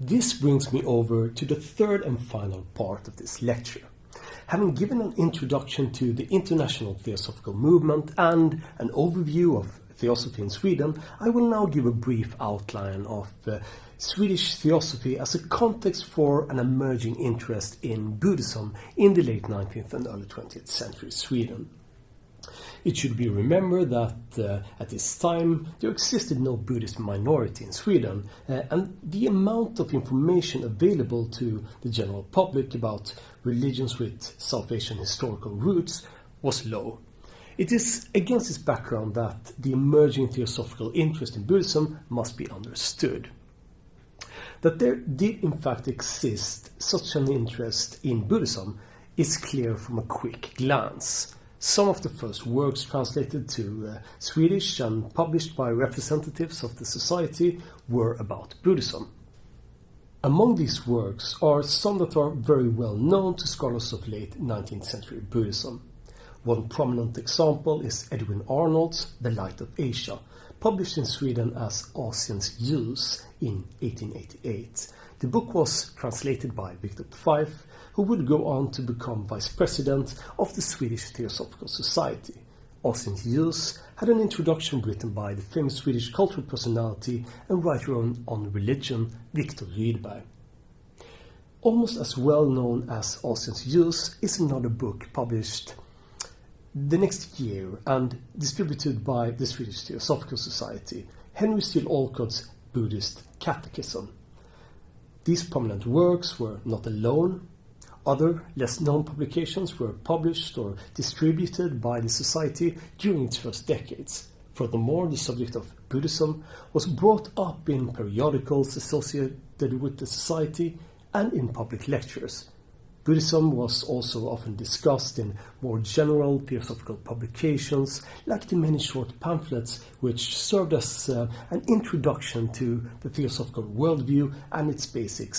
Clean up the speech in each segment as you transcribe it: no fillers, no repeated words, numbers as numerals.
This brings me over to the third and final part of this lecture. Having given an introduction to the international theosophical movement and an overview of theosophy in Sweden, I will now give a brief outline of Swedish theosophy as a context for an emerging interest in Buddhism in the late 19th and early 20th century Sweden. It should be remembered that at this time there existed no Buddhist minority in Sweden, and the amount of information available to the general public about religions with South Asian historical roots was low. It is against this background that the emerging theosophical interest in Buddhism must be understood. That there did in fact exist such an interest in Buddhism is clear from a quick glance. Some of the first works translated to Swedish and published by representatives of the society were about Buddhism. Among these works are some that are very well known to scholars of late 19th century Buddhism. One prominent example is Edwin Arnold's The Light of Asia, published in Sweden as Asiens ljus in 1888. The book was translated by Victor Pfeiffer, who would go on to become vice president of the Swedish Theosophical Society. Asiens ljus had an introduction written by the famous Swedish cultural personality and writer on religion, Viktor Rydberg. Almost as well known as Asiens ljus is another book published the next year and distributed by the Swedish Theosophical Society, Henry Steele Olcott's Buddhist Catechism. These prominent works were not alone. Other, less known publications were published or distributed by the Society during its first decades. Furthermore, the subject of Buddhism was brought up in periodicals associated with the Society and in public lectures. Buddhism was also often discussed in more general theosophical publications, like the many short pamphlets which served as an introduction to the theosophical worldview and its basic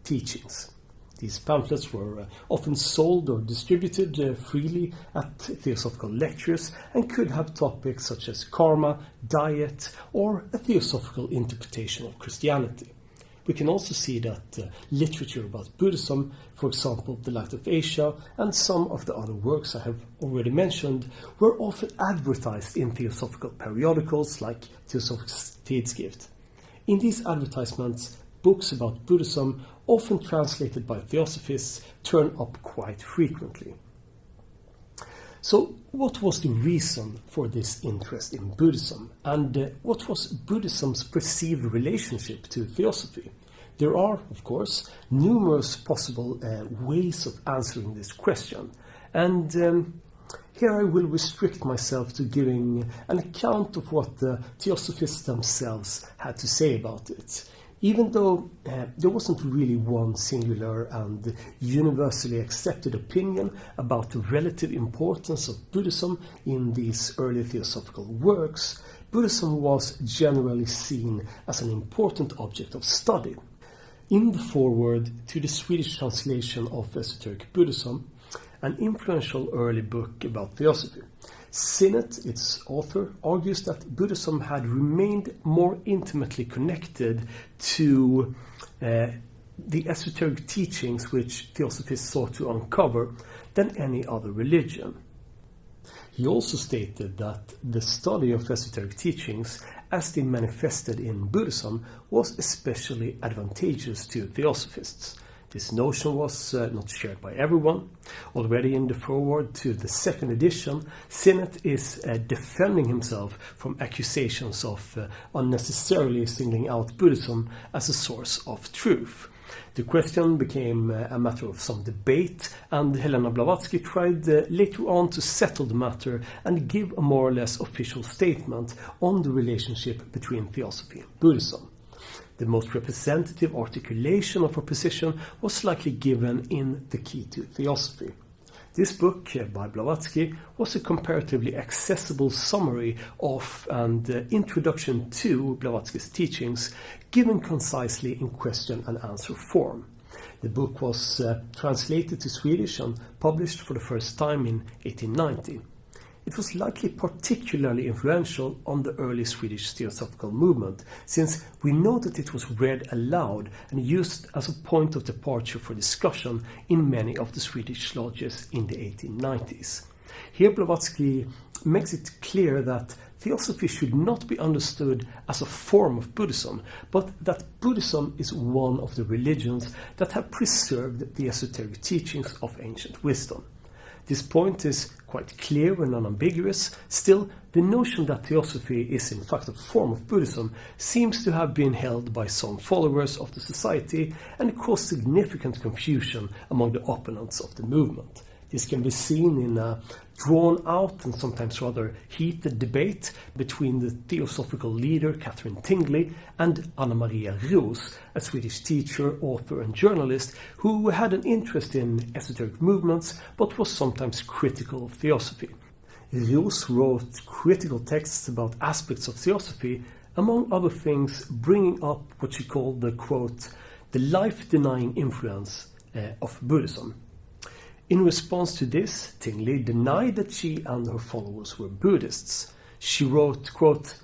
teachings. These pamphlets were often sold or distributed freely at theosophical lectures and could have topics such as karma, diet, or a theosophical interpretation of Christianity. We can also see that literature about Buddhism, for example, The Light of Asia, and some of the other works I have already mentioned, were often advertised in theosophical periodicals like Theosophisk Tidskrift. In these advertisements, books about Buddhism, often translated by theosophists, turn up quite frequently. So, what was the reason for this interest in Buddhism, and what was Buddhism's perceived relationship to theosophy? There are, of course, numerous possible ways of answering this question, and here I will restrict myself to giving an account of what the theosophists themselves had to say about it. Even though there wasn't really one singular and universally accepted opinion about the relative importance of Buddhism in these early theosophical works, Buddhism was generally seen as an important object of study. In the foreword to the Swedish translation of Esoteric Buddhism, an influential early book about theosophy, Sasnet, its author, argues that Buddhism had remained more intimately connected to the esoteric teachings which theosophists sought to uncover than any other religion. He also stated that the study of esoteric teachings, as they manifested in Buddhism, was especially advantageous to theosophists. This notion was not shared by everyone. Already in the foreword to the second edition, Sasnet is defending himself from accusations of unnecessarily singling out Buddhism as a source of truth. The question became a matter of some debate, and Helena Blavatsky tried later on to settle the matter and give a more or less official statement on the relationship between theosophy and Buddhism. The most representative articulation of her position was likely given in The Key to Theosophy. This book by Blavatsky was a comparatively accessible summary of and introduction to Blavatsky's teachings, given concisely in question and answer form. The book was translated to Swedish and published for the first time in 1890. It was likely particularly influential on the early Swedish Theosophical movement, since we know that it was read aloud and used as a point of departure for discussion in many of the Swedish lodges in the 1890s. Here Blavatsky makes it clear that Theosophy should not be understood as a form of Buddhism, but that Buddhism is one of the religions that have preserved the esoteric teachings of ancient wisdom. This point is quite clear and unambiguous. Still, the notion that Theosophy is in fact a form of Buddhism seems to have been held by some followers of the society and caused significant confusion among the opponents of the movement. This can be seen in a drawn-out and sometimes rather heated debate between the Theosophical leader Catherine Tingley and Anna Maria Roos, a Swedish teacher, author and journalist who had an interest in esoteric movements but was sometimes critical of Theosophy. Roos wrote critical texts about aspects of Theosophy, among other things bringing up what she called the, quote, the life-denying influence of Buddhism. In response to this, Tingley denied that she and her followers were Buddhists. She wrote, quote,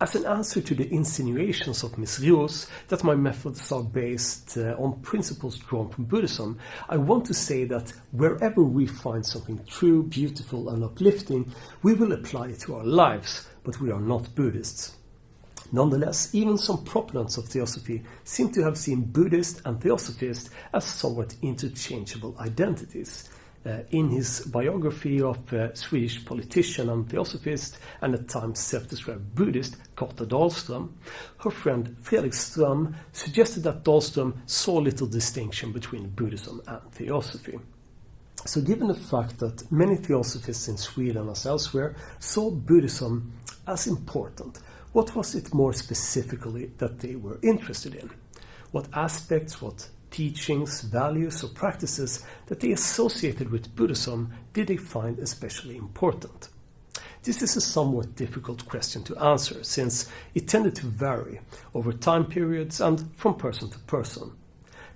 as an answer to the insinuations of Ms. Roos that my methods are based on principles drawn from Buddhism, I want to say that wherever we find something true, beautiful and uplifting, we will apply it to our lives, but we are not Buddhists. Nonetheless, even some proponents of Theosophy seem to have seen Buddhist and Theosophist as somewhat interchangeable identities. In his biography of Swedish politician and Theosophist and at times self-described Buddhist Kata Dahlström, her friend Fredrik Ström suggested that Dahlström saw little distinction between Buddhism and Theosophy. So given the fact that many Theosophists in Sweden as elsewhere saw Buddhism as important, what was it more specifically that they were interested in? What aspects, what teachings, values or practices that they associated with Buddhism did they find especially important? This is a somewhat difficult question to answer, since it tended to vary over time periods and from person to person.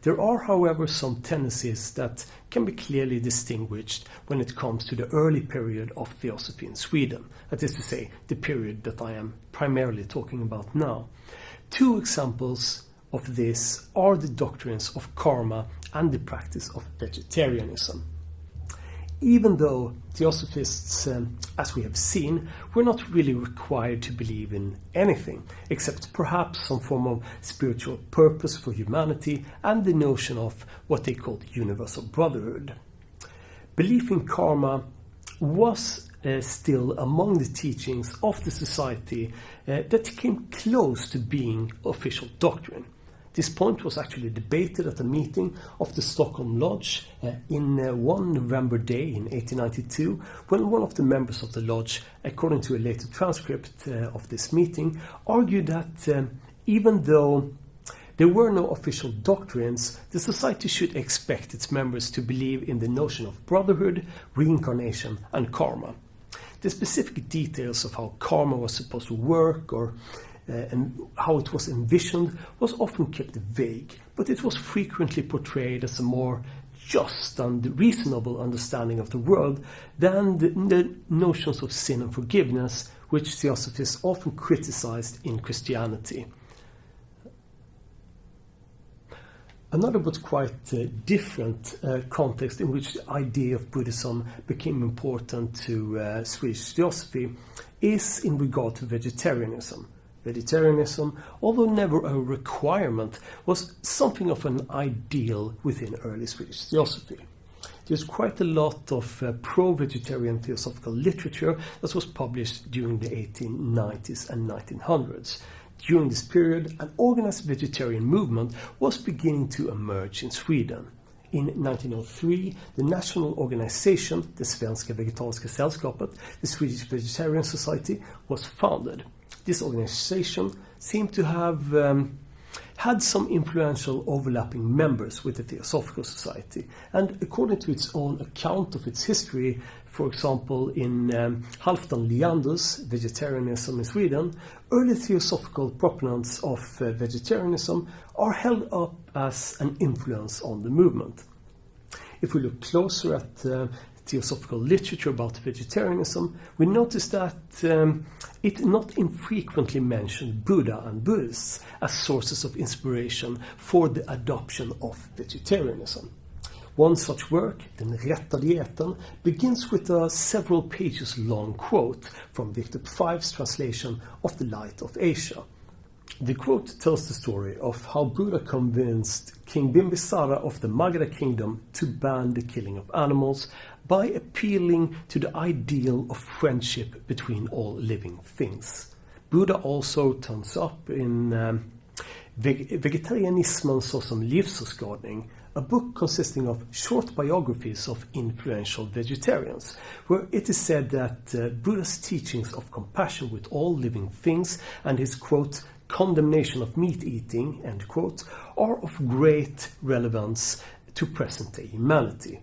There are, however, some tendencies that can be clearly distinguished when it comes to the early period of Theosophy in Sweden, that is to say, the period that I am primarily talking about now. Two examples of this are the doctrines of karma and the practice of vegetarianism. Even though Theosophists, as we have seen, were not really required to believe in anything, except perhaps some form of spiritual purpose for humanity and the notion of what they called universal brotherhood. Belief in karma was still among the teachings of the society that came close to being official doctrine. This point was actually debated at a meeting of the Stockholm Lodge in one November day in 1892, when one of the members of the lodge, according to a later transcript of this meeting, argued that even though there were no official doctrines, the society should expect its members to believe in the notion of brotherhood, reincarnation and karma. The specific details of how karma was supposed to work and how it was envisioned was often kept vague, but it was frequently portrayed as a more just and reasonable understanding of the world than the notions of sin and forgiveness, which Theosophists often criticized in Christianity. Another but quite different context in which the idea of Buddhism became important to Swedish Theosophy is in regard to vegetarianism. Vegetarianism, although never a requirement, was something of an ideal within early Swedish Theosophy. There's quite a lot of pro-vegetarian theosophical literature that was published during the 1890s and 1900s. During this period, an organized vegetarian movement was beginning to emerge in Sweden. In 1903, the national organization, the Svenska Vegetariska Sällskapet, the Swedish Vegetarian Society, was founded. This organization seemed to have had some influential overlapping members with the Theosophical Society, and according to its own account of its history, for example in Halfdan Leander's Vegetarianism in Sweden, early theosophical proponents of vegetarianism are held up as an influence on the movement. If we look closer at theosophical literature about vegetarianism, we notice that it not infrequently mentioned Buddha and Buddhists as sources of inspiration for the adoption of vegetarianism. One such work, Den rätta dieten, begins with a several pages long quote from Victor Five's translation of The Light of Asia. The quote tells the story of how Buddha convinced King Bimbisara of the Magadha kingdom to ban the killing of animals by appealing to the ideal of friendship between all living things. Buddha also turns up in Vegetarianismen såsom livsåskådning, a book consisting of short biographies of influential vegetarians, where it is said that Buddha's teachings of compassion with all living things and his, quote, condemnation of meat eating, end quote, are of great relevance to present-day humanity.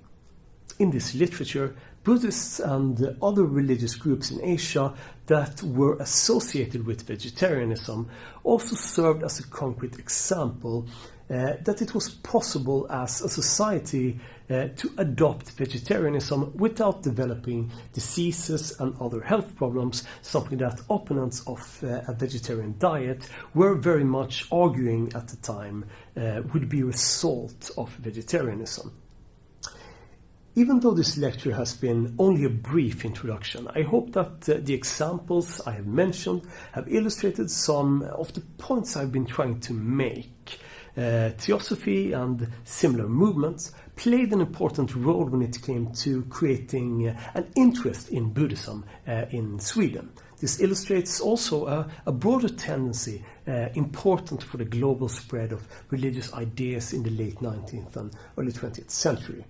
In this literature, Buddhists and other religious groups in Asia that were associated with vegetarianism also served as a concrete example that it was possible as a society to adopt vegetarianism without developing diseases and other health problems, something that opponents of a vegetarian diet were very much arguing at the time would be a result of vegetarianism. Even though this lecture has been only a brief introduction, I hope that the examples I have mentioned have illustrated some of the points I've been trying to make. Theosophy and similar movements played an important role when it came to creating an interest in Buddhism in Sweden. This illustrates also a broader tendency important for the global spread of religious ideas in the late 19th and early 20th century.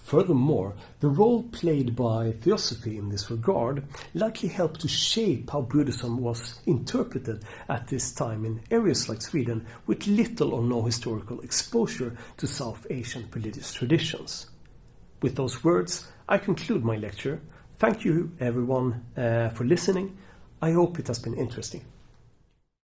Furthermore, the role played by Theosophy in this regard likely helped to shape how Buddhism was interpreted at this time in areas like Sweden with little or no historical exposure to South Asian religious traditions. With those words, I conclude my lecture. Thank you everyone for listening. I hope it has been interesting.